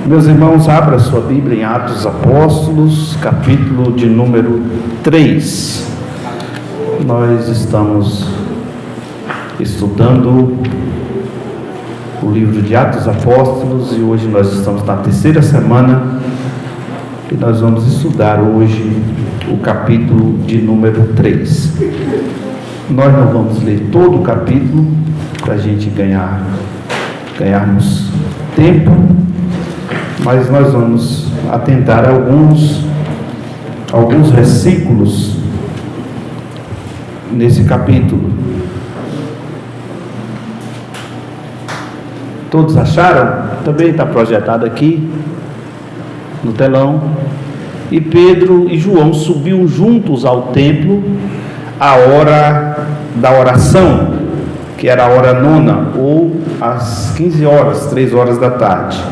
Meus irmãos, abra sua Bíblia em Atos dos Apóstolos, capítulo de número 3. Nós estamos estudando o livro de Atos dos Apóstolos e hoje nós estamos na terceira semana e nós vamos estudar hoje o capítulo de número 3. Nós não vamos ler todo o capítulo para a gente ganharmos tempo, mas nós vamos atentar a alguns versículos nesse capítulo. Todos acharam? Também está projetado aqui no telão. E Pedro e João subiam juntos ao templo à hora da oração, que era a hora nona, ou às 15 horas, 3 horas da tarde.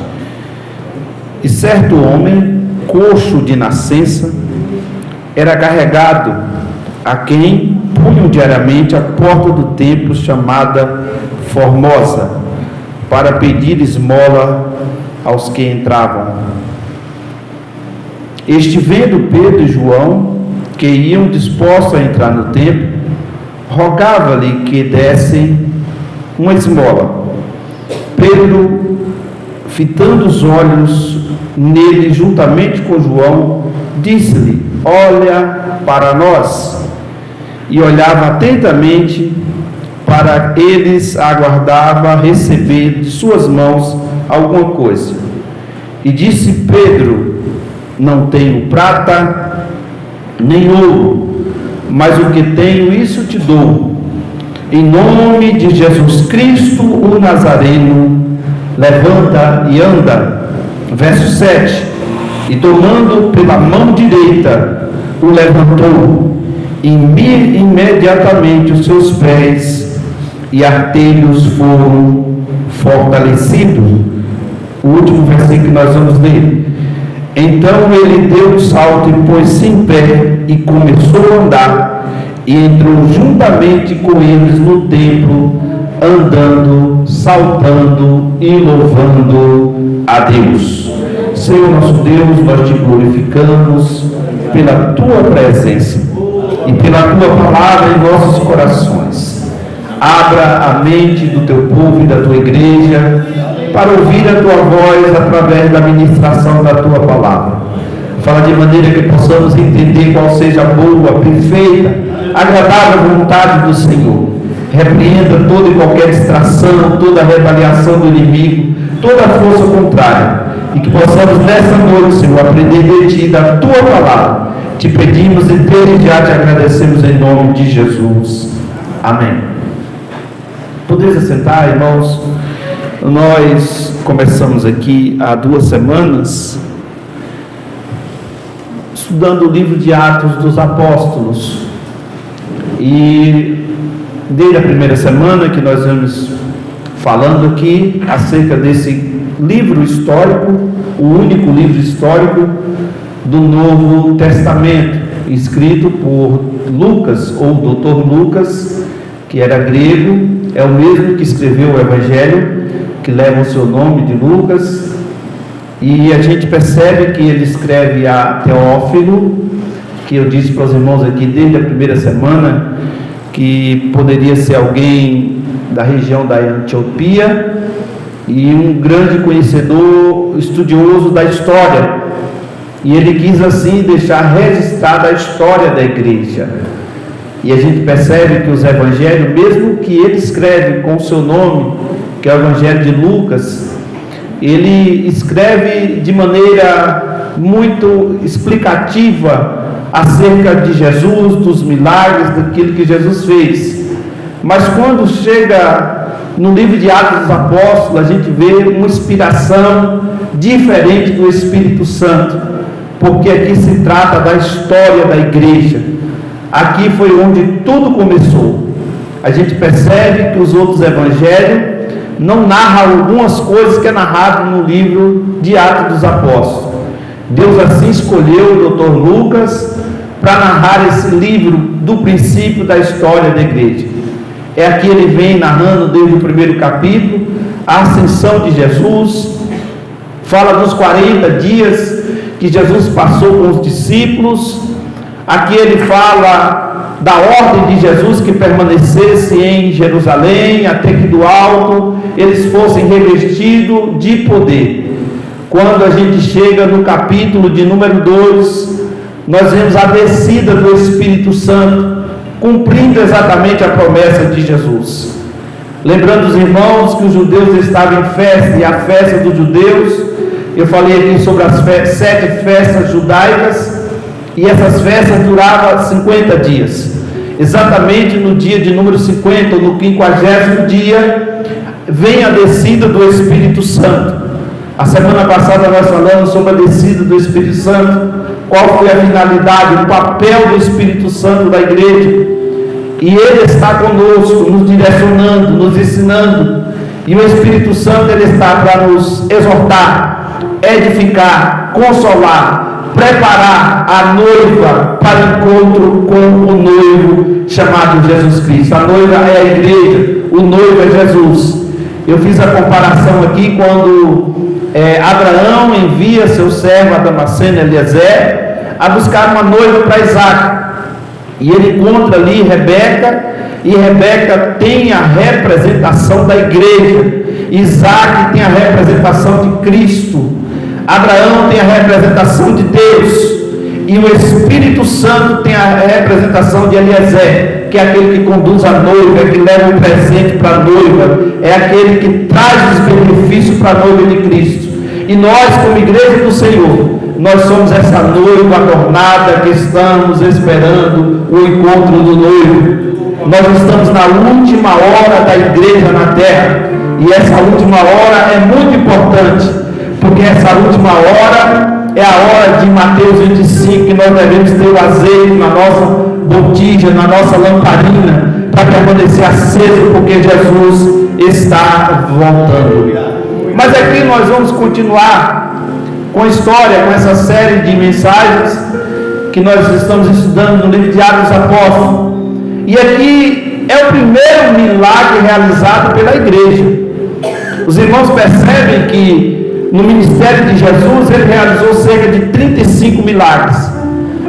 E certo homem, coxo de nascença, era carregado, a quem punham diariamente a porta do templo chamada Formosa, para pedir esmola aos que entravam. Este, vendo Pedro e João, que iam dispostos a entrar no templo, rogava-lhe que dessem uma esmola. Pedro, fitando os olhos nele juntamente com João, disse-lhe: olha para nós. E olhava atentamente para eles, aguardava receber de suas mãos alguma coisa. E disse Pedro: não tenho prata nem ouro, mas o que tenho, isso te dou. Em nome de Jesus Cristo, o Nazareno, levanta e anda. Verso 7. E tomando pela mão direita, o levantou, e imediatamente os seus pés e artelhos foram fortalecidos. O último versículo que nós vamos ler. Então ele deu um salto e pôs-se em pé e começou a andar, e entrou juntamente com eles no templo, andando, saltando e louvando a Deus. Senhor nosso Deus, nós te glorificamos pela tua presença e pela tua palavra em nossos corações. Abra a mente do teu povo e da tua igreja para ouvir a tua voz através da ministração da tua palavra. Fala de maneira que possamos entender qual seja a boa, perfeita, agradável vontade do Senhor. Repreenda toda e qualquer distração, toda retaliação do inimigo, toda força contrária, e que possamos nessa noite, Senhor, aprender de Ti, da Tua palavra. Te pedimos e desde já te agradecemos em nome de Jesus. Amém. Podeis assentar, irmãos? Nós começamos aqui há 2 semanas estudando o livro de Atos dos Apóstolos, e desde a primeira semana que nós vamos falando aqui acerca desse livro histórico, o único livro histórico do Novo Testamento, escrito por Lucas, ou Dr. Lucas, que era grego, é o mesmo que escreveu o Evangelho, que leva o seu nome de Lucas, e a gente percebe que ele escreve a Teófilo, que eu disse para os irmãos aqui desde a primeira semana, que poderia ser alguém da região da Etiópia, e um grande conhecedor, estudioso da história, e ele quis assim deixar registrada a história da igreja. E a gente percebe que os evangelhos, mesmo que ele escreve com o seu nome, que é o Evangelho de Lucas, ele escreve de maneira muito explicativa acerca de Jesus, dos milagres, daquilo que Jesus fez. Mas quando chega no livro de Atos dos Apóstolos, a gente vê uma inspiração diferente do Espírito Santo, porque aqui se trata da história da igreja. Aqui foi onde tudo começou. A gente percebe que os outros evangelhos não narram algumas coisas que é narrado no livro de Atos dos Apóstolos. Deus assim escolheu o Dr. Lucas para narrar esse livro do princípio da história da igreja. É aqui ele vem narrando desde o primeiro capítulo a ascensão de Jesus, fala dos 40 dias que Jesus passou com os discípulos. Aqui ele fala da ordem de Jesus que permanecesse em Jerusalém, até que do alto eles fossem revestidos de poder. Quando a gente chega no capítulo de número 2, nós vemos a descida do Espírito Santo, cumprindo exatamente a promessa de Jesus. Lembrando os irmãos que os judeus estavam em festa, e a festa dos judeus, eu falei aqui sobre as 7 festas judaicas, e essas festas duravam 50 dias. Exatamente no dia de número 50, no 50º dia, vem a descida do Espírito Santo. A semana passada nós falamos sobre a descida do Espírito Santo, qual foi a finalidade, o papel do Espírito Santo da igreja. E Ele está conosco, nos direcionando, nos ensinando. E o Espírito Santo, Ele está para nos exortar, edificar, consolar, preparar a noiva para o encontro com o noivo chamado Jesus Cristo. A noiva é a igreja, o noivo é Jesus. Eu fiz a comparação aqui quando Abraão envia seu servo, a Damasceno Eliezer, a buscar uma noiva para Isaac. E ele encontra ali Rebeca, e Rebeca tem a representação da igreja. Isaac tem a representação de Cristo. Abraão tem a representação de Deus. E o Espírito Santo tem a representação de Eliezer, que é aquele que conduz a noiva, que leva o presente para a noiva, é aquele que traz os benefícios para a noiva de Cristo. E nós, como igreja do Senhor, nós somos essa noiva adornada que estamos esperando o encontro do noivo. Nós estamos na última hora da igreja na terra, e essa última hora é muito importante, porque essa última hora é a hora de Mateus 25, que nós devemos ter o azeite na nossa botija, na nossa lamparina, para permanecer aceso, porque Jesus está voltando. Mas aqui nós vamos continuar com a história, com essa série de mensagens que nós estamos estudando no livro de Atos dos Apóstolos. E aqui é o primeiro milagre realizado pela igreja. Os irmãos percebem que no ministério de Jesus ele realizou cerca de 35 milagres.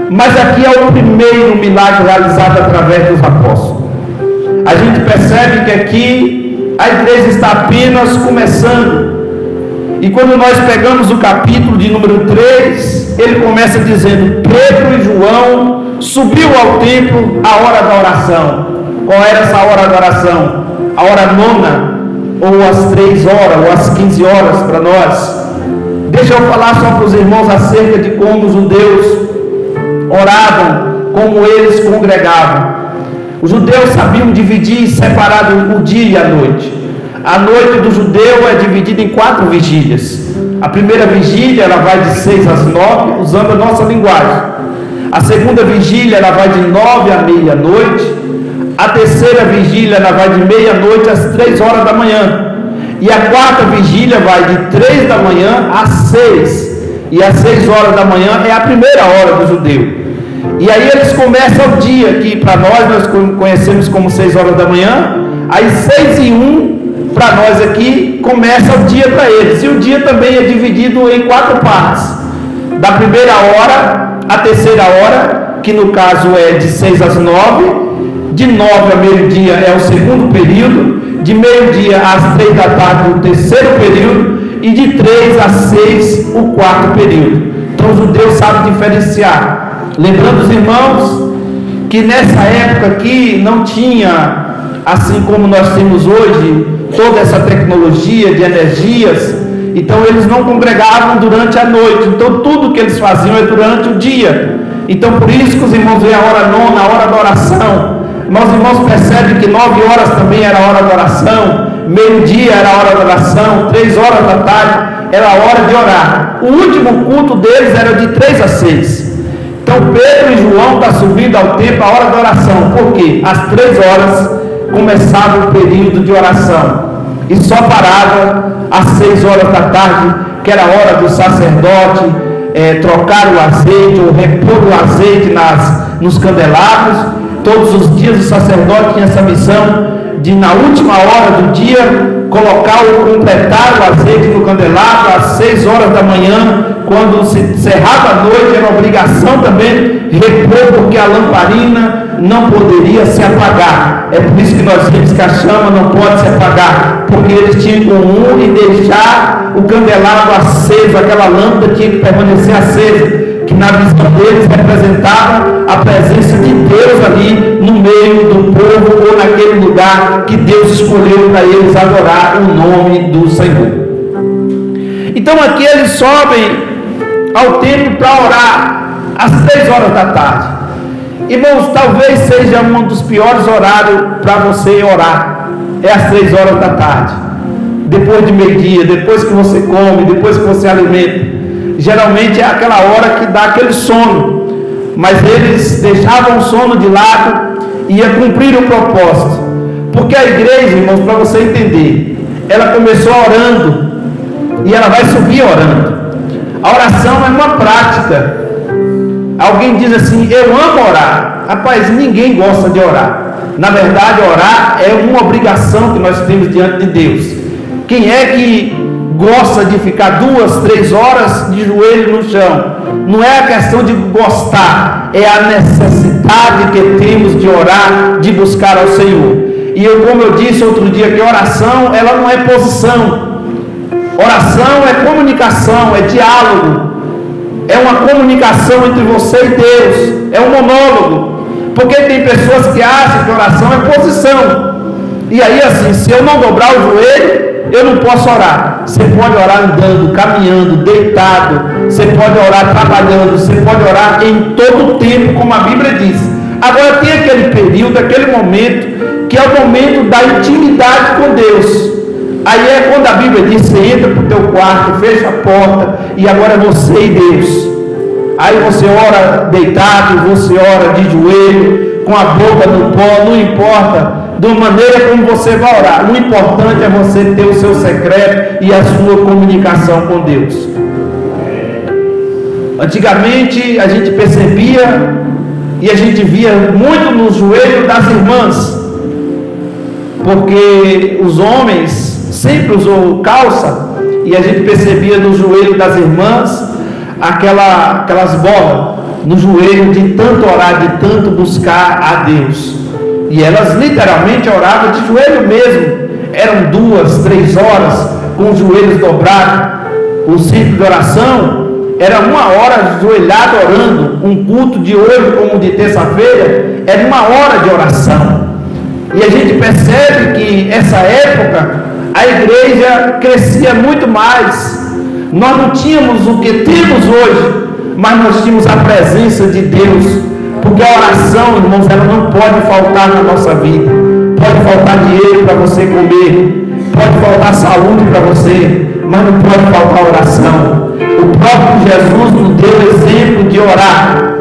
Mas aqui é o primeiro milagre realizado através dos apóstolos. A gente percebe que aqui a igreja está apenas começando. E quando nós pegamos o capítulo de número 3, ele começa dizendo: Pedro e João subiu ao templo à hora da oração. Qual era essa hora da oração? A hora nona, ou às 3 horas, ou às 15 horas para nós. Deixa eu falar só para os irmãos acerca de como os judeus oravam, como eles congregavam. Os judeus sabiam dividir e separar o dia e a noite. A noite do judeu é dividida em 4 vigílias. A primeira vigília ela vai de 6 às 9, usando a nossa linguagem. A segunda vigília ela vai de 9 à meia-noite. A terceira vigília ela vai de meia-noite às 3 horas da manhã. E a quarta vigília vai de 3 da manhã às 6. E às 6 horas da manhã é a primeira hora do judeu. E aí eles começam o dia, que para nós conhecemos como 6 horas da manhã. Aí 6:01 para nós aqui começa o dia para eles. E o dia também é dividido em 4 partes. Da primeira hora à terceira hora, que no caso é de 6 às 9. De 9 a meio-dia é o segundo período. De meio-dia às 3 da tarde o terceiro período. E de 3 às 6 o quarto período. Então os judeus sabem diferenciar. Lembrando os irmãos que nessa época aqui não tinha, assim como nós temos hoje, toda essa tecnologia de energias. Então eles não congregavam durante a noite. Então tudo que eles faziam é durante o dia. Então por isso que os irmãos veem a hora nona, a hora da oração. Mas os irmãos percebem que 9 horas também era a hora da oração, meio-dia era a hora da oração, 3 horas da tarde era a hora de orar. O último culto deles era de 3 às 6. Então Pedro e João estão subindo ao templo a hora da oração. Por quê? Às 3 horas começava o período de oração. E só parava às 6 horas da tarde, que era a hora do sacerdote trocar o azeite ou repor o azeite nos candelabros. Todos os dias o sacerdote tinha essa missão de, na última hora do dia, completar o azeite no candelabro às 6 horas da manhã, quando se encerrava a noite, era obrigação também repor, porque a lamparina não poderia se apagar. É por isso que nós dizemos que a chama não pode se apagar, porque eles tinham em comum em deixar o candelabro aceso, aquela lâmpada tinha que permanecer acesa, que na visão deles representava a presença de Deus ali no meio do povo, ou naquele lugar que Deus escolheu para eles adorar o nome do Senhor. Então aqui eles sobem ao templo para orar às 3 horas da tarde. Irmãos, talvez seja um dos piores horários para você orar, é às 3 horas da tarde, depois de meio-dia, depois que você come, depois que você alimenta. Geralmente é aquela hora que dá aquele sono, mas eles deixavam o sono de lado e ia cumprir o propósito, porque a igreja, irmãos, para você entender, ela começou orando e ela vai subir orando. A oração é uma prática. Alguém diz assim: eu amo orar. Rapaz, ninguém gosta de orar. Na verdade, orar é uma obrigação que nós temos diante de Deus. Quem é que gosta de ficar 2, 3 horas de joelho no chão? Não é a questão de gostar, é a necessidade que temos de orar, de buscar ao Senhor. E como eu disse outro dia, que oração, ela não é posição. Oração é comunicação, é diálogo, é uma comunicação entre você e Deus, é um monólogo. Porque tem pessoas que acham que oração é posição, e aí assim, se eu não dobrar o joelho, eu não posso orar. Você pode orar andando, caminhando, deitado, você pode orar trabalhando, você pode orar em todo o tempo, como a Bíblia diz. Agora tem aquele período, aquele momento, que é o momento da intimidade com Deus. Aí é quando a Bíblia diz: você entra para o teu quarto, fecha a porta, e agora é você e Deus. Aí você ora deitado, você ora de joelho, com a boca no pó, não importa da maneira como você vai orar, o importante é você ter o seu secreto e a sua comunicação com Deus. Antigamente a gente percebia e a gente via muito no joelho das irmãs, porque os homens sempre usou calça, e a gente percebia no joelho das irmãs aquelas bolas no joelho, de tanto orar, de tanto buscar a Deus. E elas literalmente oravam de joelho mesmo, eram 2, 3 horas com os joelhos dobrados. O ciclo de oração era 1 hora ajoelhado orando. Um culto de hoje, como de terça-feira, era 1 hora de oração. E a gente percebe que essa época a igreja crescia muito mais. Nós não tínhamos o que temos hoje, mas nós tínhamos a presença de Deus, porque a oração, irmãos, ela não pode faltar na nossa vida. Pode faltar dinheiro para você comer, pode faltar saúde para você, mas não pode faltar oração. O próprio Jesus nos deu exemplo de orar.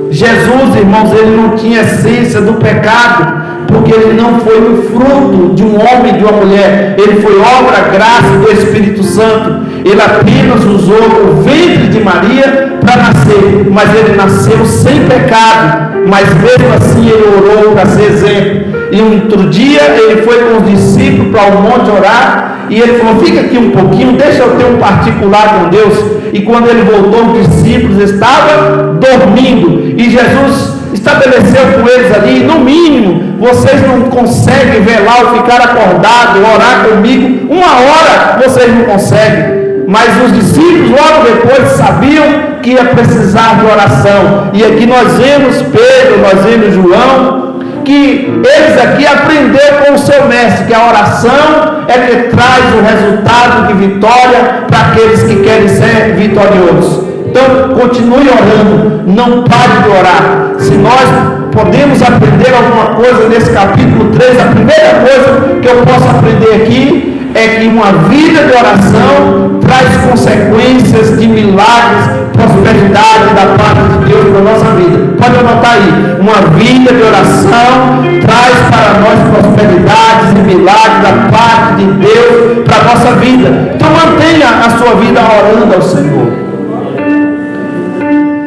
Jesus, irmãos, ele não tinha essência do pecado, porque ele não foi um fruto de um homem e de uma mulher, ele foi obra, graça do Espírito Santo. Ele apenas usou o ventre de Maria para nascer, mas ele nasceu sem pecado, mas mesmo assim ele orou para ser exemplo. E um outro dia ele foi com os discípulos para o monte orar, e ele falou: fica aqui um pouquinho, deixa eu ter um particular com Deus. E quando ele voltou, os discípulos estavam dormindo, e Jesus estabeleceu com eles ali: no mínimo, vocês não conseguem velar ou ficar acordado, orar comigo 1 hora, vocês não conseguem. Mas os discípulos logo depois sabiam que ia precisar de oração. E aqui nós vemos Pedro, nós vemos João, que eles aqui aprenderam com o seu mestre que a oração é que traz o resultado de vitória para aqueles que querem ser vitoriosos. Então continue orando, não pare de orar. Se nós podemos aprender alguma coisa nesse capítulo 3, a primeira coisa que eu posso aprender aqui é que uma vida de oração traz consequências de milagres, prosperidade da parte de Deus para a nossa vida. Pode anotar aí: uma vida de oração traz para nós prosperidades e milagres da parte de Deus para a nossa vida. Então mantenha a sua vida orando ao Senhor.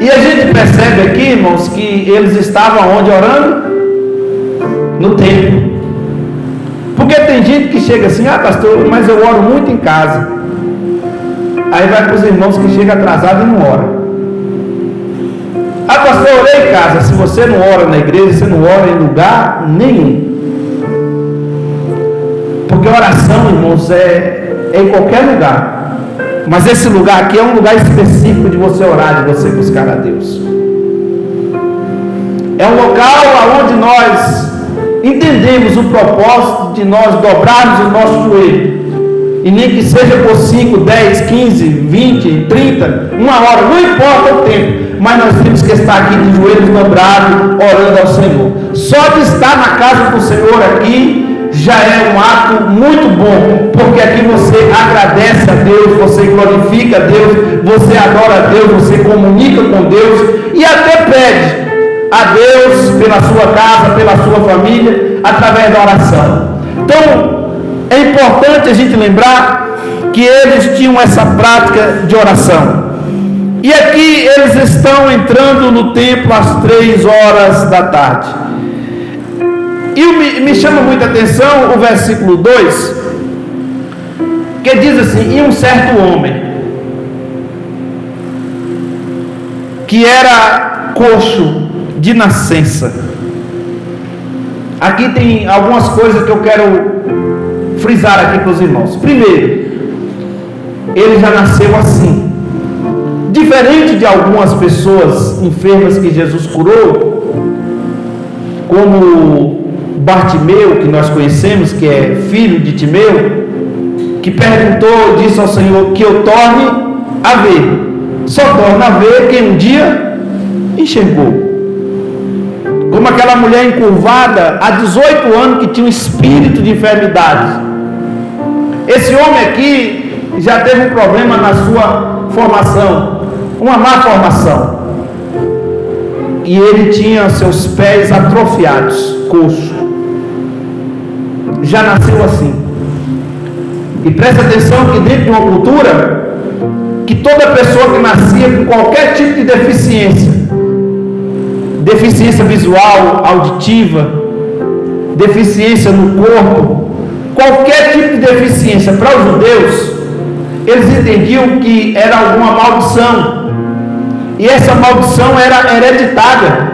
E a gente percebe aqui, irmãos, que eles estavam onde orando? No templo. Porque tem gente que chega assim: ah, pastor, mas eu oro muito em casa. Aí vai para os irmãos que chegam atrasado e não ora. Ah, pastor, eu orei em casa. Se você não ora na igreja, você não ora em lugar nenhum. Porque oração, irmãos, é em qualquer lugar. Mas esse lugar aqui é um lugar específico de você orar, de você buscar a Deus. É um local onde nós entendemos o propósito de nós dobrarmos o nosso joelho. E nem que seja por 5, 10, 15, 20, 30, uma hora, não importa o tempo. Mas nós temos que estar aqui de joelhos dobrados, orando ao Senhor. Só de estar na casa do Senhor aqui já é um ato muito bom, porque aqui você agradece a Deus, você glorifica a Deus, você adora a Deus, você comunica com Deus e até pede a Deus pela sua casa, pela sua família, através da oração. Então, é importante a gente lembrar que eles tinham essa prática de oração. E aqui eles estão entrando no templo às 3 horas da tarde. E me chama muita atenção o versículo 2, que diz assim: e um certo homem, que era coxo de nascença. Aqui tem algumas coisas que eu quero frisar aqui para os irmãos. Primeiro, ele já nasceu assim. Diferente de algumas pessoas enfermas que Jesus curou, como Bartimeu, que nós conhecemos, que é filho de Timeu, que perguntou, disse ao Senhor: que eu torne a ver. Só torna a ver quem um dia enxergou. Como aquela mulher encurvada há 18 anos que tinha um espírito de enfermidade. Esse homem aqui já teve um problema na sua formação, uma má formação. E ele tinha seus pés atrofiados, coxo. Já nasceu assim. E presta atenção que dentro de uma cultura, que toda pessoa que nascia com qualquer tipo de deficiência visual, auditiva, deficiência no corpo, qualquer tipo de deficiência, para os judeus, eles entendiam que era alguma maldição, e essa maldição era hereditária.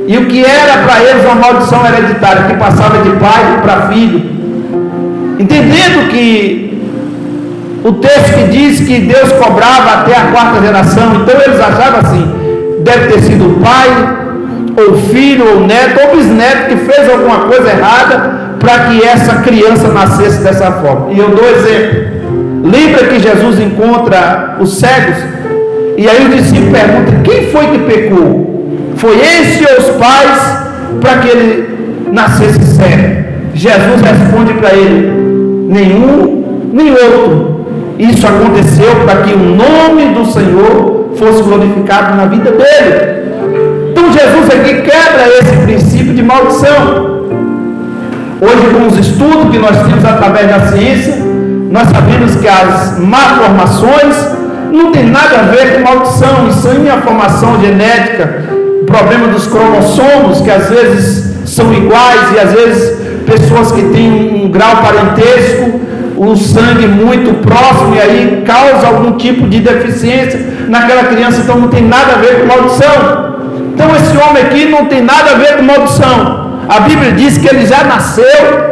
E o que era para eles uma maldição hereditária, que passava de pai para filho, entendendo que o texto que diz que Deus cobrava até a 4ª geração, então eles achavam assim: deve ter sido o pai, ou filho, ou neto, ou bisneto que fez alguma coisa errada para que essa criança nascesse dessa forma. E eu dou exemplo. Lembra que Jesus encontra os cegos? E aí o discípulo pergunta: quem foi que pecou? Foi esse ou os pais para que ele nascesse cego? Jesus responde para ele: nenhum, nem outro. Isso aconteceu para que o nome do Senhor fosse glorificado na vida dele. Então Jesus aqui quebra esse princípio de maldição. Hoje, com os estudos que nós temos através da ciência, nós sabemos que as malformações não tem nada a ver com maldição. Isso aí é a formação genética, o problema dos cromossomos, que às vezes são iguais, e às vezes pessoas que têm um grau parentesco, o sangue muito próximo, e aí causa algum tipo de deficiência naquela criança. Então não tem nada a ver com maldição. Então esse homem aqui não tem nada a ver com maldição. A Bíblia diz que ele já nasceu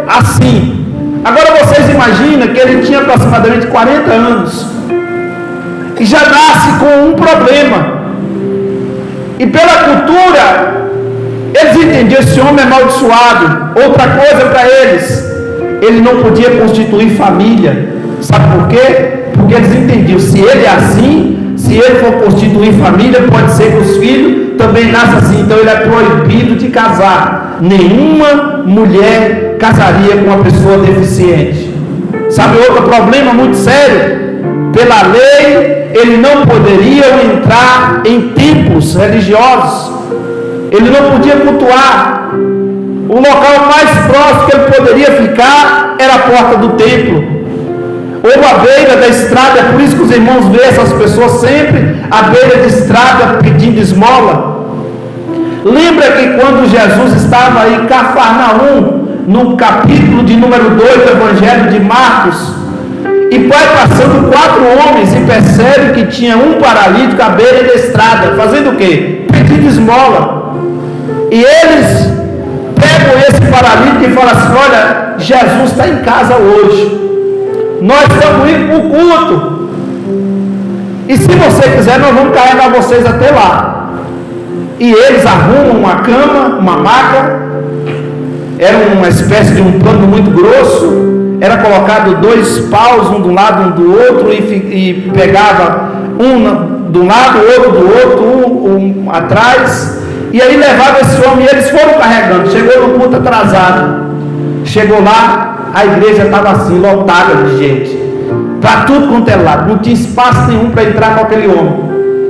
assim. Agora vocês imaginam que ele tinha aproximadamente 40 anos e já nasce com um problema. E pela cultura, eles entendiam: esse homem é amaldiçoado. Outra coisa para eles, ele não podia constituir família. Sabe por quê? Porque eles entendiam: se ele é assim, se ele for constituir família, pode ser que os filhos também nasçam assim. Então ele é proibido de casar. Nenhuma mulher casaria com uma pessoa deficiente. Sabe outro problema muito sério? Pela lei, ele não poderia entrar em templos religiosos. Ele não podia cultuar. O local mais próximo que ele poderia ficar era a porta do templo, ou à beira da estrada. É por isso que os irmãos veem essas pessoas sempre à beira de estrada pedindo esmola. Lembra que quando Jesus estava em Cafarnaum, no capítulo de número 2 do Evangelho de Marcos, e vai passando 4 homens e percebe que tinha um paralítico à beira da estrada, fazendo o quê? Pedindo esmola. E eles pegam esse paralítico e falam assim: olha, Jesus está em casa hoje, nós estamos indo para o culto, e se você quiser nós vamos carregar vocês até lá. E eles arrumam uma cama, uma maca, era uma espécie de um pano muito grosso, era colocado 2 paus, um de um lado, um do outro, e pegava um de um lado, outro do outro, um atrás, e aí levava esse homem, e eles foram carregando. Chegou no culto atrasado, chegou lá, a igreja estava assim, lotada de gente, para tudo quanto é lado, não tinha espaço nenhum para entrar com aquele homem.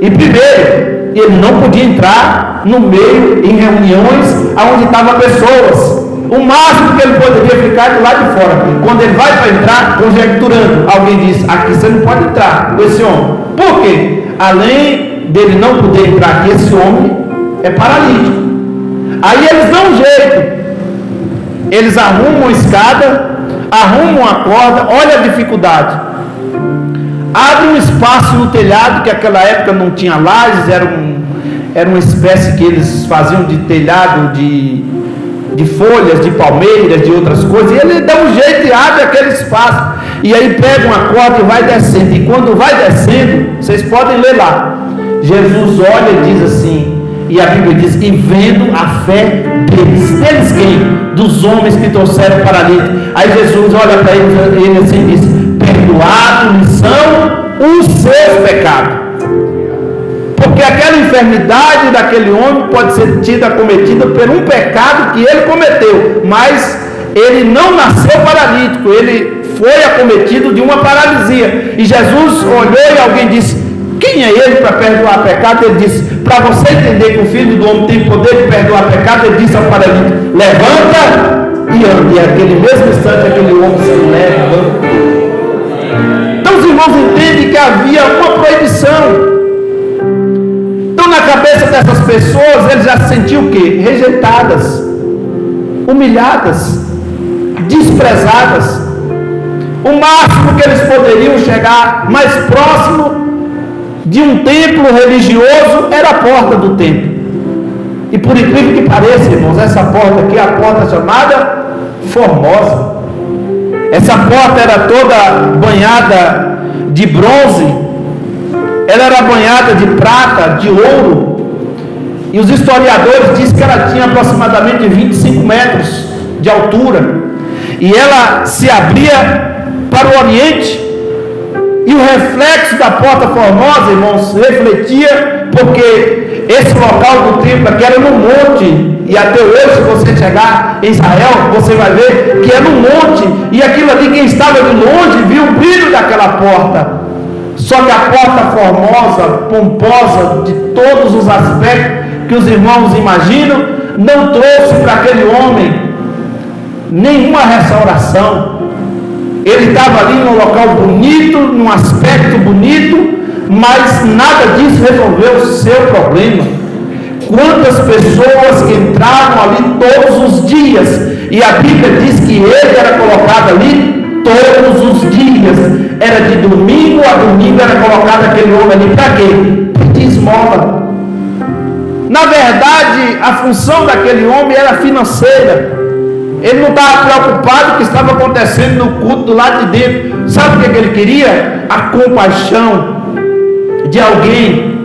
E primeiro, ele não podia entrar no meio, em reuniões onde estavam pessoas. O máximo que ele poderia ficar do lado de fora. Quando ele vai para entrar, conjecturando, alguém diz: aqui você não pode entrar com esse homem. Por quê? Além dele não poder entrar aqui, esse homem é paralítico. Aí eles dão um jeito, eles arrumam a escada, arrumam a corda. Olha a dificuldade. Abre um espaço no telhado, que naquela época não tinha lajes, era uma espécie que eles faziam de telhado de folhas, de palmeiras, de outras coisas, e ele dá um jeito e abre aquele espaço, e aí pega uma corda e vai descendo, e quando vai descendo, vocês podem ler lá, Jesus olha e diz assim, e a Bíblia diz: e vendo a fé deles quem? Dos homens que trouxeram o paralítico. Aí Jesus olha para ele assim e diz: perdoados são os seus pecados. Porque aquela enfermidade daquele homem pode ser cometida por um pecado que ele cometeu, mas ele não nasceu paralítico, ele foi acometido de uma paralisia. E Jesus olhou e alguém disse: quem é ele para perdoar pecado? Ele disse: para você entender que o Filho do Homem tem poder de perdoar pecado, ele disse ao paralítico: levanta e anda. E aquele mesmo instante aquele homem se levanta. Então os irmãos entendem que havia uma proibição. Na cabeça dessas pessoas, eles já se sentiam o quê? Rejeitadas, humilhadas, desprezadas. O máximo que eles poderiam chegar mais próximo de um templo religioso era a porta do templo. E por incrível que pareça, irmãos, essa porta aqui é a porta chamada Formosa. Essa porta era toda banhada de bronze, ela era banhada de prata, de ouro, e os historiadores dizem que ela tinha aproximadamente 25 metros de altura, e ela se abria para o oriente, e o reflexo da porta Formosa, irmãos, refletia, porque esse local do templo aqui era no monte, e até hoje, se você chegar em Israel, você vai ver que é no monte, e aquilo ali, quem estava de longe viu o brilho daquela porta. Só que a porta formosa, pomposa, de todos os aspectos que os irmãos imaginam, não trouxe para aquele homem nenhuma restauração. Ele estava ali num local bonito, num aspecto bonito, mas nada disso resolveu o seu problema. Quantas pessoas que entravam ali todos os dias, e a Bíblia diz que ele era colocado ali todos os dias, era de domingo a domingo, era colocado aquele homem ali para quê? Pedir esmola. Na verdade, a função daquele homem era financeira. Ele não estava preocupado com o que estava acontecendo no culto do lado de dentro. Sabe o que ele queria? A compaixão de alguém,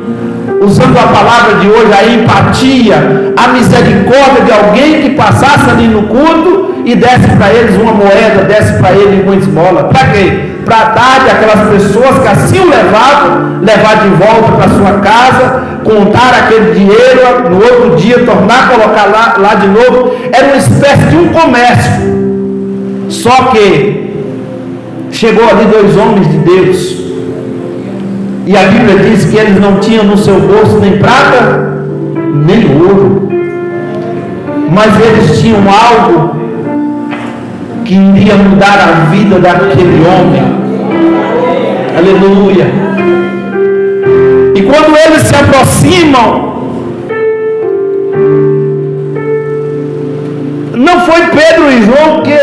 usando a palavra de hoje, a empatia, a misericórdia de alguém que passasse ali no culto e desse para eles uma moeda, desse para ele uma esmola. Para quê? Para dar aquelas pessoas que assim o levar de volta para sua casa, contar aquele dinheiro, no outro dia tornar a colocar lá de novo. Era uma espécie de um comércio. Só que chegou ali 2 homens de Deus, e a Bíblia diz que eles não tinham no seu bolso nem prata, nem ouro, mas eles tinham algo que iria mudar a vida daquele homem. Aleluia. E quando eles se aproximam, não foi Pedro e João que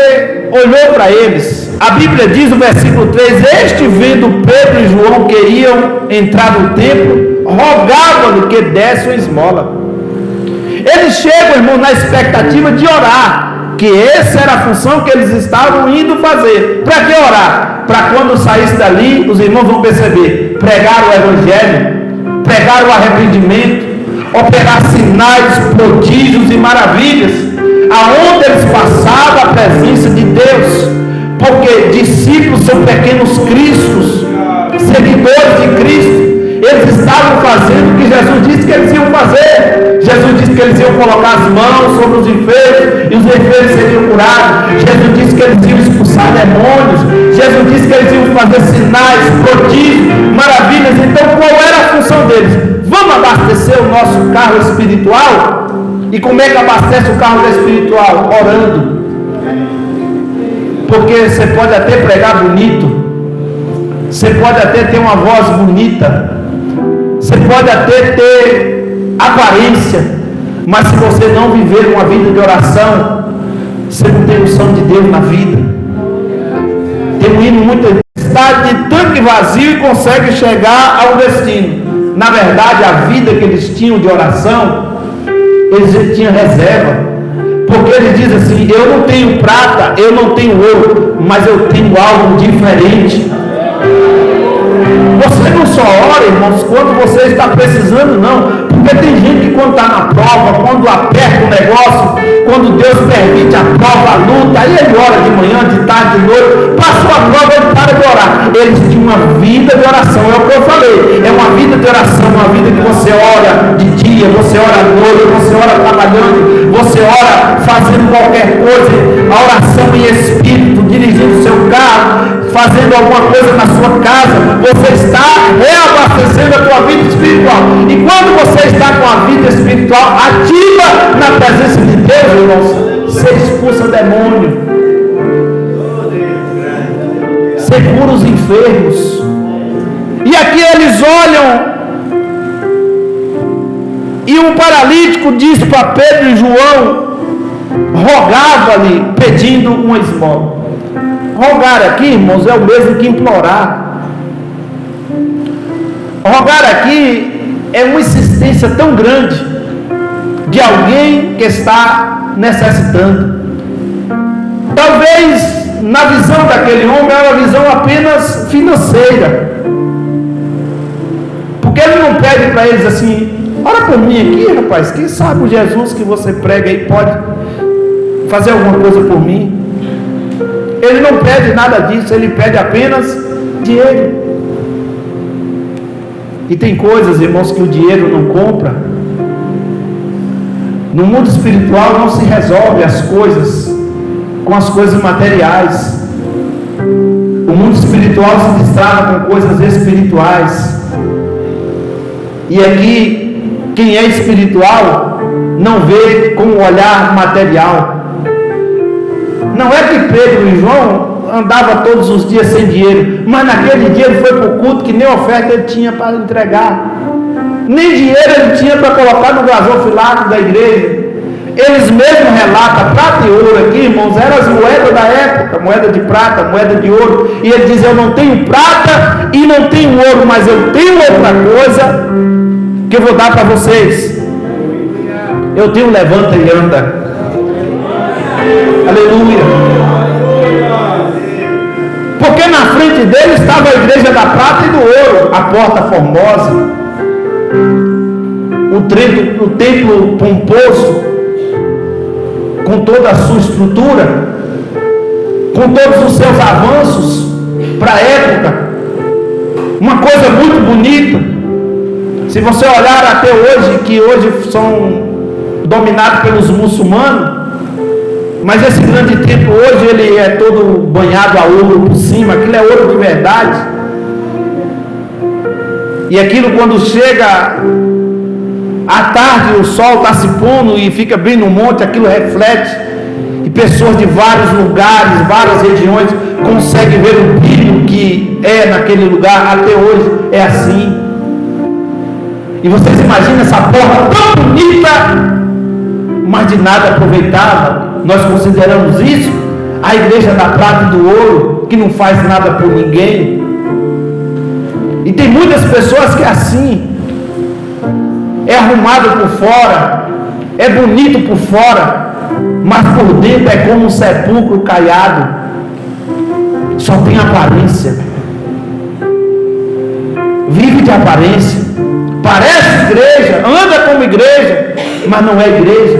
olhou para eles. A Bíblia diz no versículo 3: este vendo Pedro e João que iam entrar no templo, rogava-lhe que desse uma esmola. Eles chegam, irmão, na expectativa de orar, que essa era a função que eles estavam indo fazer. Para que orar? Para quando saísse dali, os irmãos vão perceber, pregar o evangelho, pregar o arrependimento, operar sinais, prodígios e maravilhas, aonde eles passavam a presença de Deus, porque discípulos são pequenos cristos, seguidores de Cristo. Eles estavam fazendo o que Jesus disse que eles iam fazer. Jesus disse que eles iam colocar as mãos sobre os enfermos e os enfermos seriam curados. Jesus disse que eles iam expulsar demônios. Jesus disse que eles iam fazer sinais, prodígios, maravilhas. Então qual era a função deles? Vamos abastecer o nosso carro espiritual? E como é que abastece o carro espiritual? Orando. Porque você pode até pregar bonito, você pode até ter uma voz bonita, você pode até ter aparência, mas se você não viver uma vida de oração, você não tem noção de Deus na vida. Tem um hino muito está de tanque vazio e consegue chegar ao destino. Na verdade, a vida que eles tinham de oração, eles tinham reserva. Porque ele diz assim: eu não tenho prata, eu não tenho ouro, mas eu tenho algo diferente. Você não só ora, irmãos, quando você está precisando, não. Porque tem gente que quando está na prova, quando aperta o negócio, quando Deus permite a prova, a luta, aí ele ora de manhã, de tarde, de noite. Passou a prova, ele para de orar. Eles tinham uma vida de oração, é o que eu falei. É uma vida de oração, uma vida que você ora de dia, você ora à noite, você ora trabalhando, você ora fazendo qualquer coisa, a oração em espírito, dirigindo o seu carro, fazendo alguma coisa na sua casa. Você está reabastecendo a tua vida espiritual. E quando você está com a vida espiritual ativa na presença de Deus, irmãos, você expulsa demônio, você cura os enfermos. E aqui eles olham e um paralítico diz para Pedro e João, rogava-lhe pedindo uma esmola. Rogar aqui, irmãos, é o mesmo que implorar. Rogar aqui é uma insistência tão grande de alguém que está necessitando. Talvez na visão daquele homem era uma visão apenas financeira, porque ele não pede para eles assim: ora por mim aqui, rapaz, quem sabe o Jesus que você prega aí pode fazer alguma coisa por mim. Ele não pede nada disso, ele pede apenas dinheiro. E tem coisas, irmãos, que o dinheiro não compra. No mundo espiritual não se resolve as coisas com as coisas materiais. O mundo espiritual se destrava com coisas espirituais. E aqui, quem é espiritual não vê com o olhar material. Não é que Pedro e João andavam todos os dias sem dinheiro, mas naquele dia ele foi para o culto que nem oferta ele tinha para entregar, nem dinheiro ele tinha para colocar no gasofilato da igreja. Eles mesmos relatam, prata e ouro aqui, irmãos, eram as moedas da época, moeda de prata, moeda de ouro. E ele diz: eu não tenho prata e não tenho ouro, mas eu tenho outra coisa que eu vou dar para vocês. Eu tenho levanta e anda. Aleluia. Porque na frente dele estava a igreja da prata e do ouro, a porta formosa, o templo pomposo, com toda a sua estrutura, com todos os seus avanços para a época, uma coisa muito bonita. Se você olhar até hoje, que hoje são dominados pelos muçulmanos, mas esse grande templo hoje ele é todo banhado a ouro por cima, aquilo é ouro de verdade. E aquilo, quando chega à tarde, o sol está se pondo e fica bem no monte, aquilo reflete, e pessoas de vários lugares, várias regiões conseguem ver o brilho que é naquele lugar. Até hoje é assim. E vocês imaginam essa porta tão bonita, mas de nada aproveitava. nós consideramos isso a igreja da prata e do ouro, que não faz nada por ninguém. E tem muitas pessoas que é assim, é arrumado por fora, é bonito por fora, mas por dentro é como um sepulcro caiado, só tem aparência, vive de aparência, parece igreja, anda como igreja, mas não é igreja,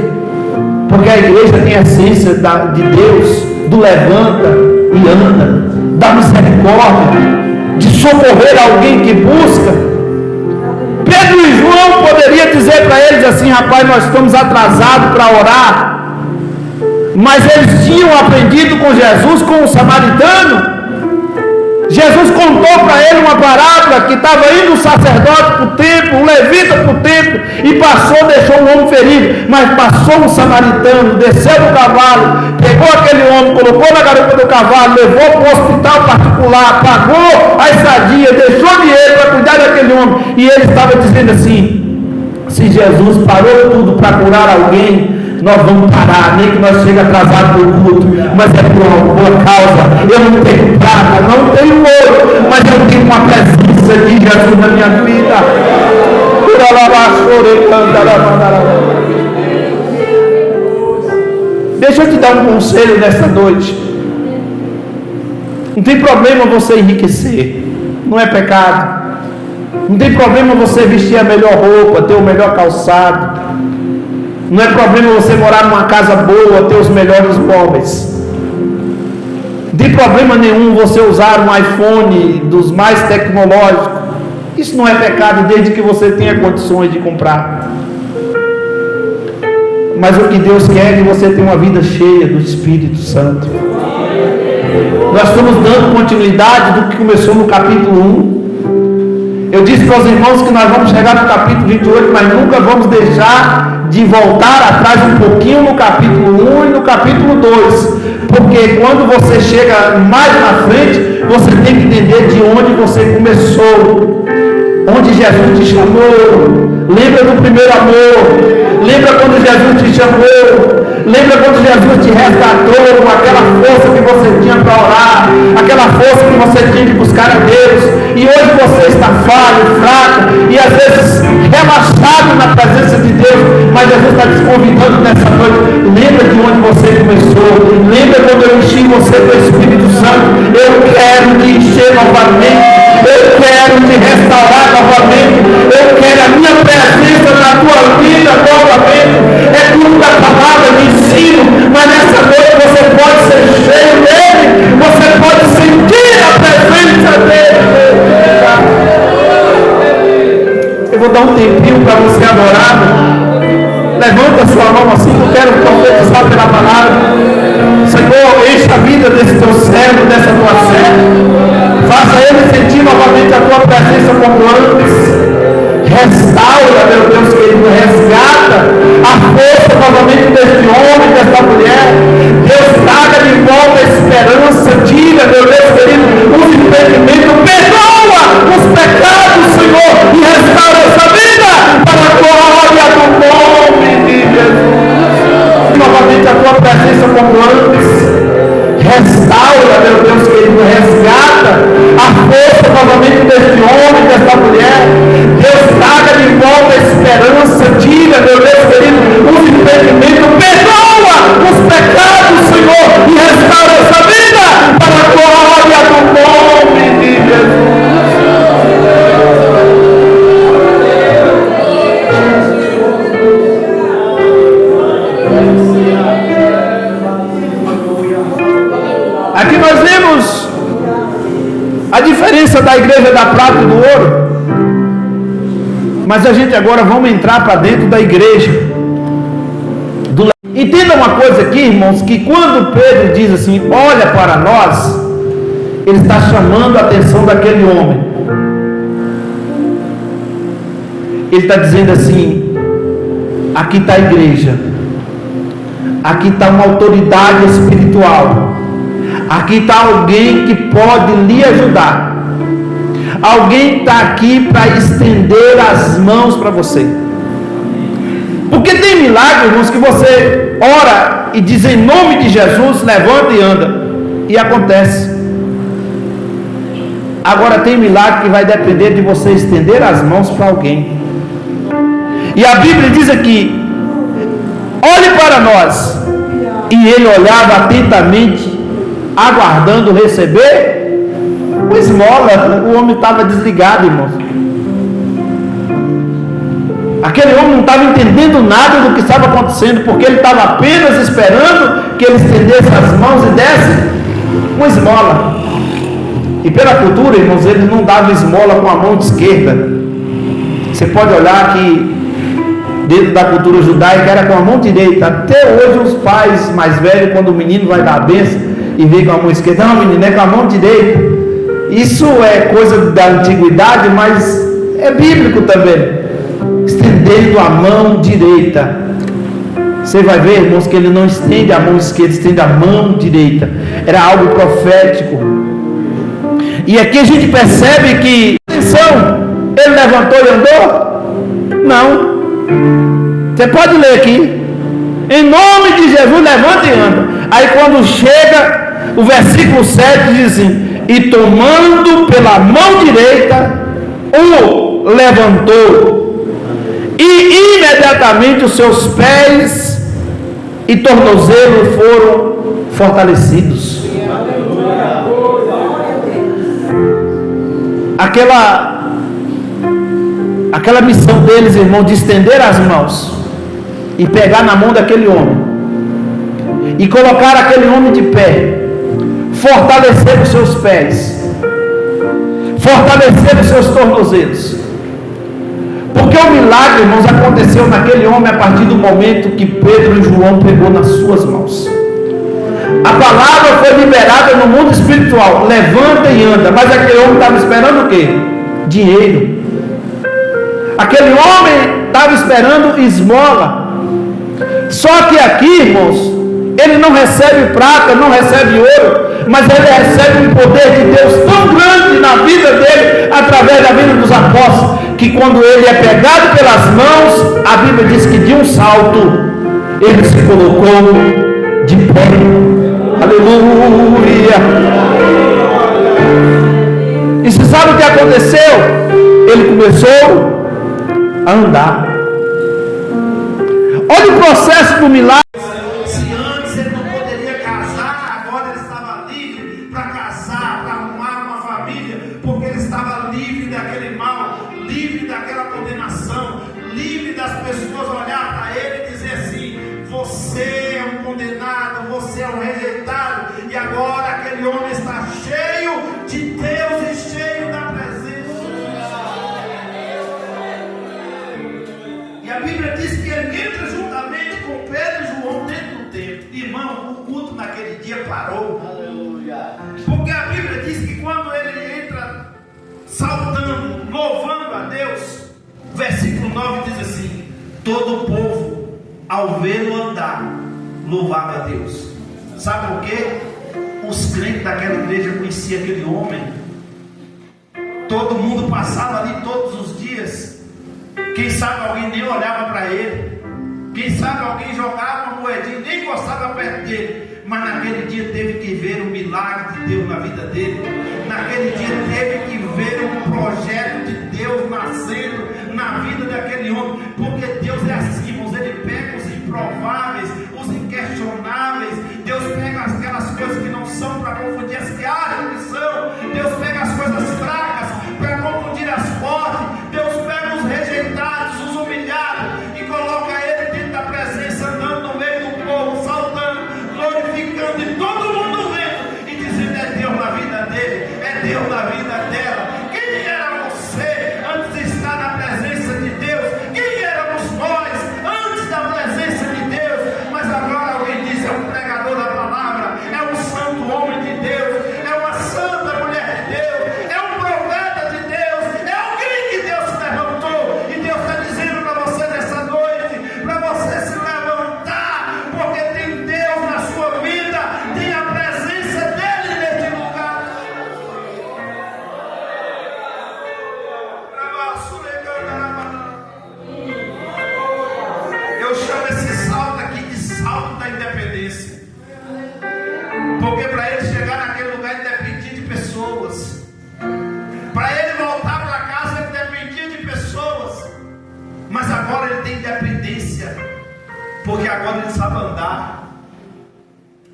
porque a igreja tem a essência de Deus, do levanta e anda, da misericórdia, de socorrer alguém que busca. Pedro e João poderia dizer para eles assim: rapaz, nós estamos atrasados para orar, mas eles tinham aprendido com Jesus, com o samaritano. Jesus contou para ele uma parábola, que estava indo um sacerdote para o templo, um levita para o templo, e passou, deixou um homem ferido, mas passou um samaritano, desceu do cavalo, pegou aquele homem, colocou na garupa do cavalo, levou para o hospital particular, pagou a estadia, deixou dinheiro para cuidar daquele homem, e ele estava dizendo assim: se Jesus parou tudo para curar alguém, nós vamos parar, nem que nós chegue atrasado do culto, mas é por uma boa causa. Eu não tenho prata, não tenho ouro, mas eu tenho uma presença de Jesus na minha vida. Deixa eu te dar um conselho nesta noite. Não tem problema você enriquecer, não é pecado. Não tem problema você vestir a melhor roupa, ter o melhor calçado. Não é problema você morar numa casa boa, ter os melhores móveis. Não tem problema nenhum você usar um iPhone dos mais tecnológicos. Isso não é pecado, desde que você tenha condições de comprar. Mas o que Deus quer é que você tenha uma vida cheia do Espírito Santo. Nós estamos dando continuidade do que começou no capítulo 1. Eu disse para os irmãos que nós vamos chegar no capítulo 28, mas nunca vamos deixar de voltar atrás um pouquinho no capítulo 1 e no capítulo 2, porque quando você chega mais na frente, você tem que entender de onde você começou, onde Jesus te chamou. Lembra do primeiro amor, lembra quando Jesus te chamou, lembra quando Jesus te resgatou, aquela força que você tinha para orar, aquela força que você tinha de buscar a Deus, e hoje você está falho, fraco, e às vezes relaxado na presença de Deus, mas Jesus está te convidando nessa noite. Lembra de onde você começou, lembra quando eu enchi você do Espírito Santo. Eu quero te encher novamente, eu quero te restaurar novamente, eu quero a minha presença na tua vida novamente. É tudo da palavra de ensino, mas nessa noite você pode ser cheio dele, você pode sentir a presença dele. Eu vou dar um tempinho para você adorar. Levanta a sua mão assim, que eu quero profetizar pela palavra. Senhor, enche a vida desse teu servo, dessa tua serva. Faça ele sentir novamente a tua presença como antes. Restaura, meu Deus querido, resgata a força novamente deste homem, desta mulher. Deus, traga de volta a esperança, tira, meu Deus querido, os impedimentos, perdoa os pecados, Senhor, e restaura essa vida para a glória do nome de Jesus. Novamente a tua presença como antes. Restaura, meu Deus querido, resgata a força novamente deste homem, desta mulher. Deus, traga de volta a esperança, tira, meu Deus querido, os impedimentos, perdoa os pecados, Senhor, e restaura essa vida para a glória do nome de Jesus. Aqui nós vemos a diferença da igreja da prata e do ouro. Mas a gente agora vamos entrar para dentro da igreja. Entenda uma coisa aqui, irmãos, que quando Pedro diz assim, olha para nós, ele está chamando a atenção daquele homem. Ele está dizendo assim, aqui está a igreja, aqui está uma autoridade espiritual, aqui está alguém que pode lhe ajudar. Alguém está aqui para estender as mãos para você. Porque tem milagres, irmãos, que você ora e diz em nome de Jesus, levanta e anda, e acontece. Agora tem milagre que vai depender de você estender as mãos para alguém. E a Bíblia diz aqui: olhe para nós. E ele olhava atentamente, aguardando receber o esmola. O homem estava desligado, irmãos. Aquele homem não estava entendendo nada do que estava acontecendo, porque ele estava apenas esperando que ele estendesse as mãos e desse uma esmola. E pela cultura, irmãos, ele não dava esmola com a mão esquerda. Você pode olhar que dentro da cultura judaica era com a mão direita. Até hoje os pais mais velhos, quando o menino vai dar a bênção e vem com a mão esquerda, não, menino, é com a mão direita. Isso é coisa da antiguidade, mas é bíblico também. Estendendo a mão direita. Você vai ver, irmãos, que ele não estende a mão esquerda, estende a mão direita. Era algo profético. E aqui a gente percebe que, atenção, ele levantou e andou? Não. Você pode ler aqui: em nome de Jesus, levanta e anda. Aí quando chega o versículo 7 diz assim: e tomando pela mão direita, o levantou. E imediatamente os seus pés e tornozelos foram fortalecidos. Aquela missão deles, irmão, de estender as mãos e pegar na mão daquele homem e colocar aquele homem de pé, fortalecer os seus pés, fortalecer os seus tornozelos. Porque o milagre, irmãos, aconteceu naquele homem a partir do momento que Pedro e João pegou nas suas mãos. A palavra foi liberada no mundo espiritual: levanta e anda. Mas aquele homem estava esperando o quê? Dinheiro. Aquele homem estava esperando esmola. Só que aqui, irmãos, ele não recebe prata, não recebe ouro, mas ele recebe um poder de Deus tão grande na vida dele, através da vida dos apóstolos, que quando ele é pegado pelas mãos, a Bíblia diz que de um salto ele se colocou de pé. Aleluia! E você sabe o que aconteceu? Ele começou a andar. Olha o processo do milagre. Se antes ele não poderia casar, agora ele estava livre para casar, para arrumar uma família, porque ele estava livre daquele mal, livre daquela condenação, livre das pessoas olhar para ele e dizer assim: você é um condenado, você é um rejeitado. E agora aquele homem está cheio de Deus e cheio da presença. E a Bíblia diz que ele entra juntamente com Pedro e João dentro do templo. Irmão, o culto naquele dia parou. Aleluia. Porque a Bíblia diz que quando ele entra saltando, louvando a Deus, o versículo 9 diz assim: todo o povo, ao vê-lo andar, louvava a Deus. Sabe por quê? Os crentes daquela igreja conheciam aquele homem. Todo mundo passava ali todos os dias. Quem sabe alguém nem olhava para ele. Quem sabe alguém jogava uma moedinha e nem encostava perto dele. Mas naquele dia teve que ver o milagre de Deus na vida dele. Naquele dia teve que ver um projeto de Deus nascendo na vida daquele homem. Porque Deus é assim, irmãos. Ele pega os improváveis, os inquestionáveis. Deus pega aquelas coisas que não são para confundir as que acham que são. Deus pega as coisas fracas para confundir as fortes. Deus pega os rejeitados, os humilhados e coloca ele dentro da presença, andando no meio do povo, saltando, glorificando e todo mundo vendo e dizendo: é Deus na vida dele, é Deus na vida dela. Quem era você antes de estar na presença de Porque para ele chegar naquele lugar ele dependia de pessoas. Para ele voltar para casa ele dependia de pessoas. Mas agora ele tem independência, porque agora ele sabe andar.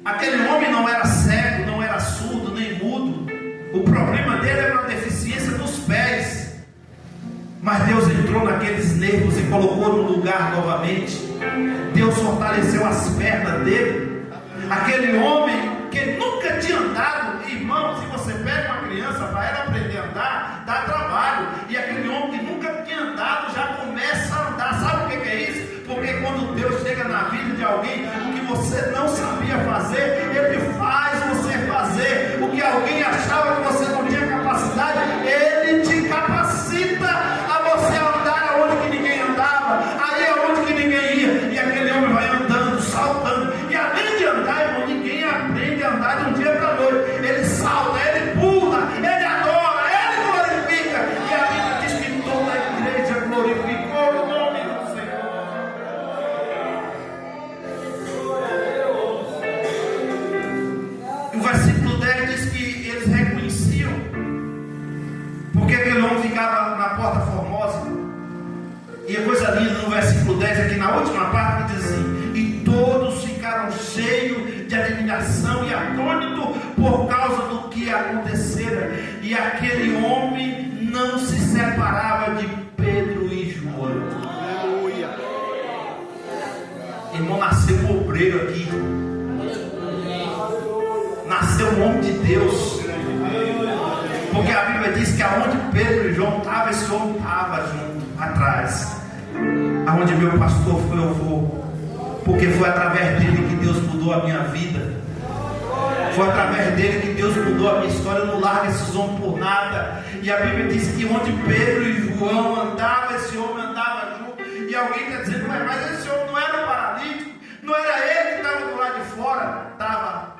Aquele homem não era cego, não era surdo, nem mudo. O problema dele era uma deficiência dos pés. Mas Deus entrou naqueles nervos e colocou no lugar novamente. Deus fortaleceu as pernas dele. Aquele homem que nunca tinha andado, irmão, se você pega uma criança para ela aprender a andar, dá trabalho. E aquele homem que nunca tinha andado já começa a andar. Sabe o que é isso? Porque quando Deus chega na vida de alguém, o que você não sabia fazer, Ele faz você fazer. O que alguém achava que você não tinha capacidade, Ele te capacita a você andar aonde que ninguém andava, aí aonde que ninguém ia. E aquele homem vai andando, saltando. E além de andar, irmão, ninguém aprende a andar de um dia para a noite. Ele salta, ele pula, ele adora, ele glorifica. E a Bíblia diz que toda a igreja glorificou o nome do Senhor. O versículo 10 diz que eles reconheciam, porque aquele homem ficava na porta formosa. E a coisa linda no versículo 10, aqui na última parte, diz assim: e todos ficaram cheios de admiração e atônitos por causa do que acontecera. E aquele homem não se separava de Pedro e João. Aleluia. Irmão, nasceu um obreiro aqui. Nasceu um homem de Deus. Porque a Bíblia diz que aonde Pedro e João estavam, esse homem estava junto, atrás. Aonde meu pastor foi, eu vou. Porque foi através dele que Deus mudou a minha vida. Foi através dele que Deus mudou a minha história. Eu não largo esses homens por nada. E a Bíblia diz que onde Pedro e João andavam, esse homem andava junto. E alguém está dizendo: mas esse homem não era paralítico, não era ele que estava do lado de fora. Estava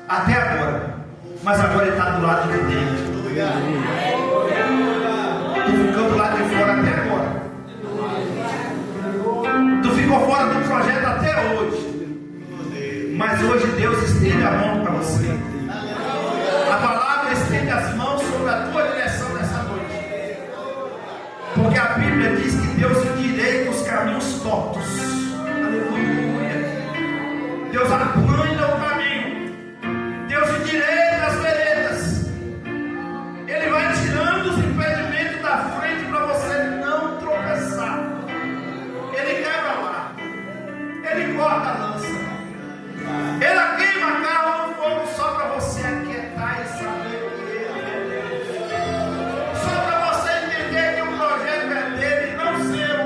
até agora, mas agora ele está do lado de dentro. Tu ficou do lado de fora até agora. Tu ficou fora do projeto até hoje. Mas hoje Deus estende a mão para você. A palavra estende as mãos sobre a tua direção nessa noite. Porque a Bíblia diz que Deus endireita os caminhos tortos. Aleluia. Deus aplana o caminho. Deus endireita as veredas. Ele vai tirando os impedimentos da frente para você não tropeçar. Ele quebra lá. Ele corta a lança. Ele queima a carro no fogo só para você aquietar e saber que Ele é Deus. Só para você entender que o projeto é dele e não seu.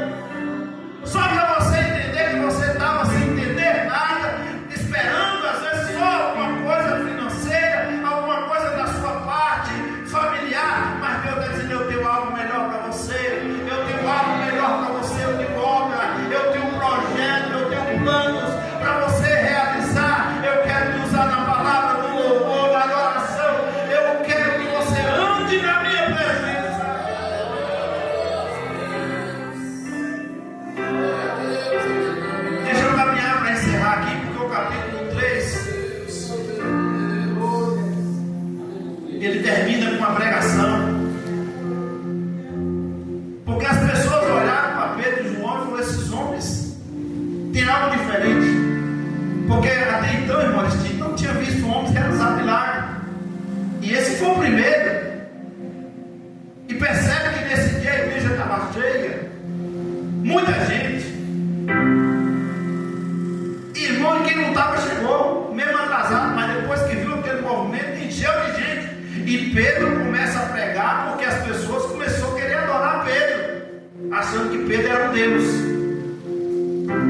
Só para você entender que você estava sem entender nada, esperando às vezes só alguma coisa financeira, alguma coisa da sua parte familiar. Mas Deus está dizendo: eu tenho algo melhor para você. Eu tenho algo melhor para você. Eu tenho obra, eu tenho um projeto, eu tenho planos para você realizar. Eu quero te usar na palavra, no louvor, na adoração. Eu quero que você ande na minha presença. Deixa eu caminhar para encerrar aqui, porque o capítulo 3 ele termina com uma pregação. Porque as pessoas olharam para Pedro e João e falaram: esses homens têm algo diferente. Porque até então, irmão, eles não tinham visto homens realizar milagre. E esse foi o primeiro. E percebe que nesse dia a igreja estava cheia. Muita gente. Irmão, quem não estava chegou, mesmo atrasado. Mas depois que viu aquele movimento, encheu de gente. E Pedro começa a pregar, porque as pessoas começaram a querer adorar Pedro, achando que Pedro era um Deus.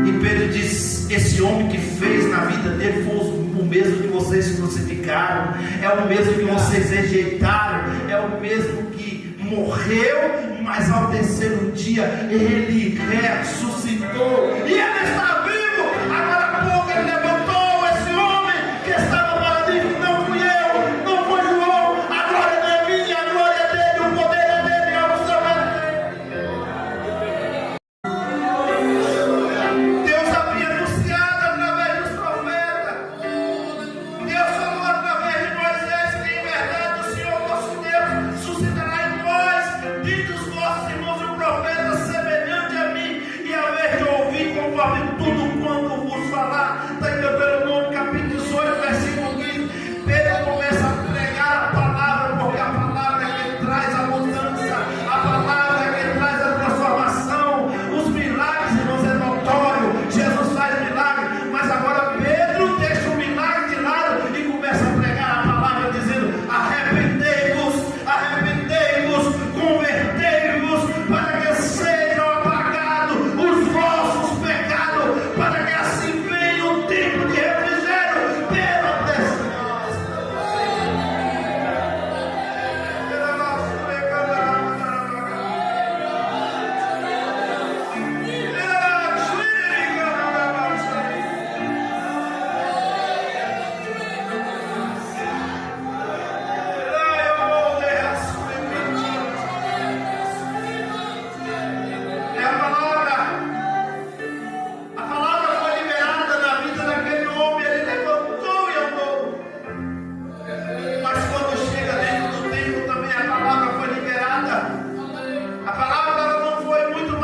E Pedro diz: esse homem que fez na vida dele foi o mesmo que vocês crucificaram, é o mesmo que vocês rejeitaram, é o mesmo que morreu, mas ao terceiro dia ele ressuscitou. E ele está vivo. Agora há pouco ele levantou esse homem que estava paralítico. Não fui eu, não foi João. A glória não é minha, a glória é dele, o poder é dele, a unção é dele. Deus havia anunciado através dos profetas. Deus falou através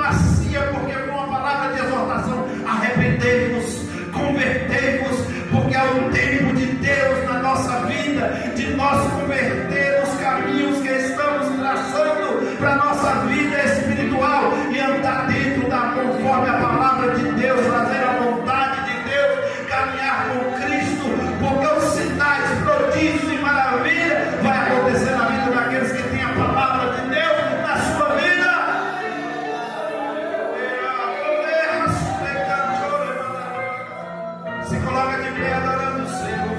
macia, porque foi uma palavra de exortação. Arrependei-vos, convertei-vos, porque há um tempo de Deus na nossa vida, de nós converter os caminhos que estamos traçando para a nossa vida espiritual e andar dentro da conforme a palavra de Deus, fazer a vontade de Deus, caminhar com Cristo, porque os sinais, prodígios e maravilha vai acontecer na vida daqueles que têm a palavra de Deus na sua vida. Se coloca de pé adorando o Senhor.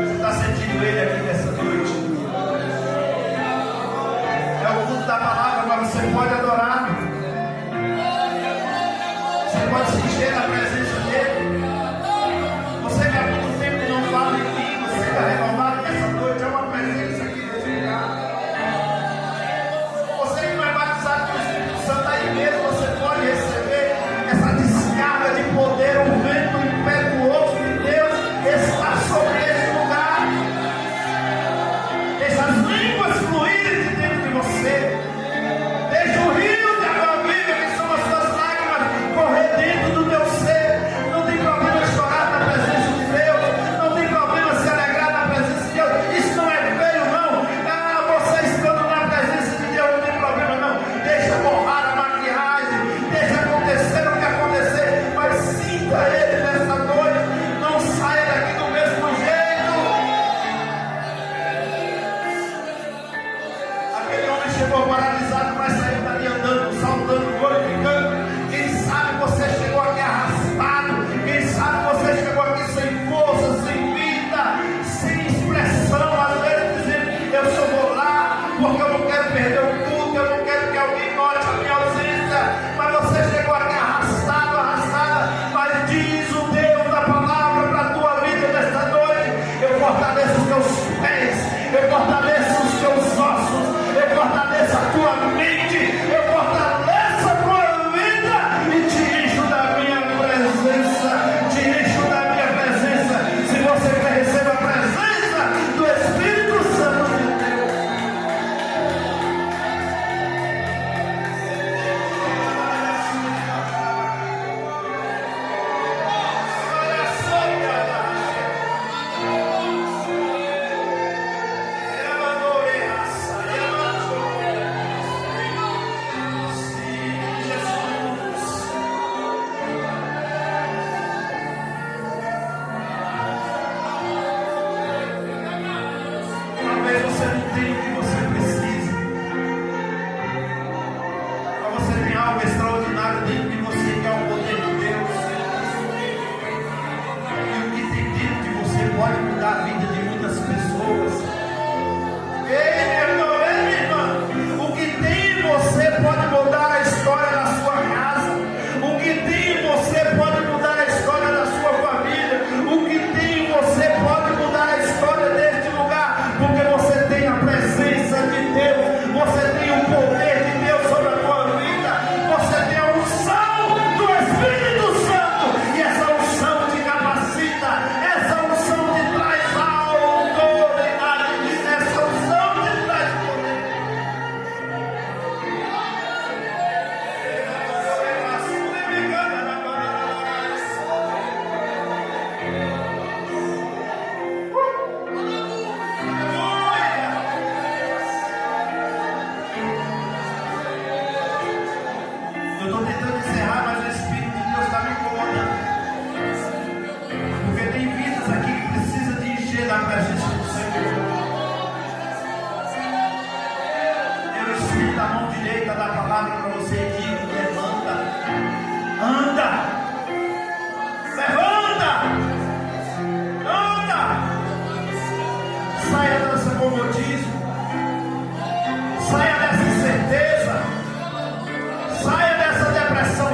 Você está sentindo Ele aqui nessa noite? É o culto da palavra, mas você pode adorar. Você pode se encher da presença dEle. Você que há muito tempo não fala em mim, você está renovado nessa noite, é uma presença aqui nesse lugar. Você que não é batizado pelo Espírito Santo aí mesmo, você pode receber essa descarga de poder, o vento impetuoso de Deus está sobre esse lugar. Deixa as línguas fluírem de dentro de você. Deixa o rio de água viva, que são as suas lágrimas, correr dentro do teu ser. Não tem problema chorar na presença de Deus. Não tem problema se alegrar na presença de Deus. Isso não é feio, não. Você estando na presença de Deus não tem problema, não. Deixa borrar a maquiagem. Deixa acontecer o que acontecer. Mas sinta Ele nessa noite. Não saia daqui do mesmo jeito. Aquele homem chegou paralisado, mas saiu dali andando, saltando, glorificando. Quem sabe você chegou aqui arrastado. Quem sabe você chegou aqui sem força, sem vida, sem expressão. Às vezes dizendo, eu só vou lá porque eu não quero perder o culto, eu não quero que alguém note a minha ausência. Mas você chegou aqui arrastado, arrastada. Mas diz o Deus da palavra para a tua vida nesta noite: eu fortaleço os teus pés, eu fortaleço os teus ossos, eu fortaleço a tua mente, eu fortaleço a tua vida e te encho da minha presença, te encho da minha presença. Se você quer receber a presença do Espírito Santo de Deus, olha só, talvez você não tenha o que você precisa, mas você tem algo extraordinário dentro de você, que é o poder de Deus. E o que tem dentro de você pode mudar a vida de muitas pessoas. Ei, meu irmão, o que tem em você pode mudar a história da sua casa. O que tem em você pode mudar a história da sua família. O que tem em você pode mudar a história deste lugar, porque você tem a presença de Deus, você tem o poder de Deus sobre a tua vida, você tem a unção do Espírito Santo, e essa unção te capacita, essa unção te traz autoridade, essa unção te traz poder. Eu estou tentando encerrar, mas o Espírito de Deus está me incomodando. Porque tem vidas aqui que precisam de encher da presença do Senhor. Eu espírito a mão direita da palavra para você e digo: levanta, anda, levanta, anda, saia desse comodismo, saia dessa incerteza, saia dessa depressão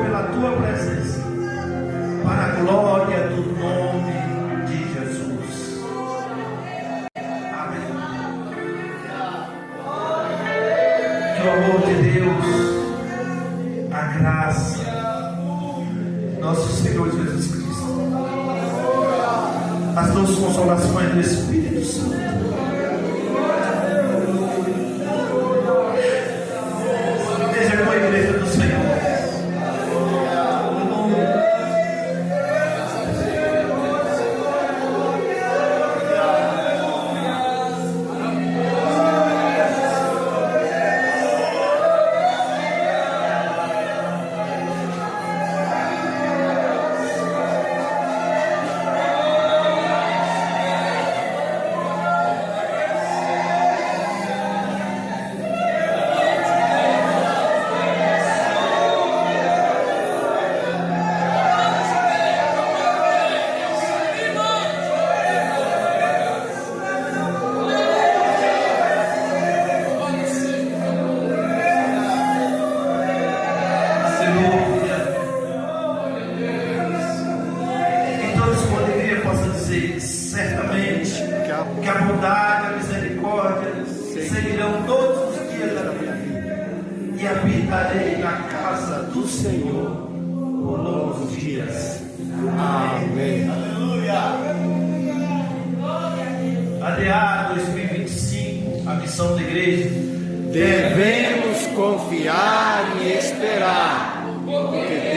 pela tua presença, para a glória do nome de Jesus. Amém. Que o amor de Deus, a graça, nosso Senhor Jesus Cristo, as duas consolações do Espírito Santo, esteja com a igreja do Senhor. Certamente que a bondade e a misericórdia seguirão todos os dias da minha vida, e habitarei na casa do Senhor por longos dias. Amém. Aleluia. ADA 2025, a missão da igreja: devemos confiar e esperar, porque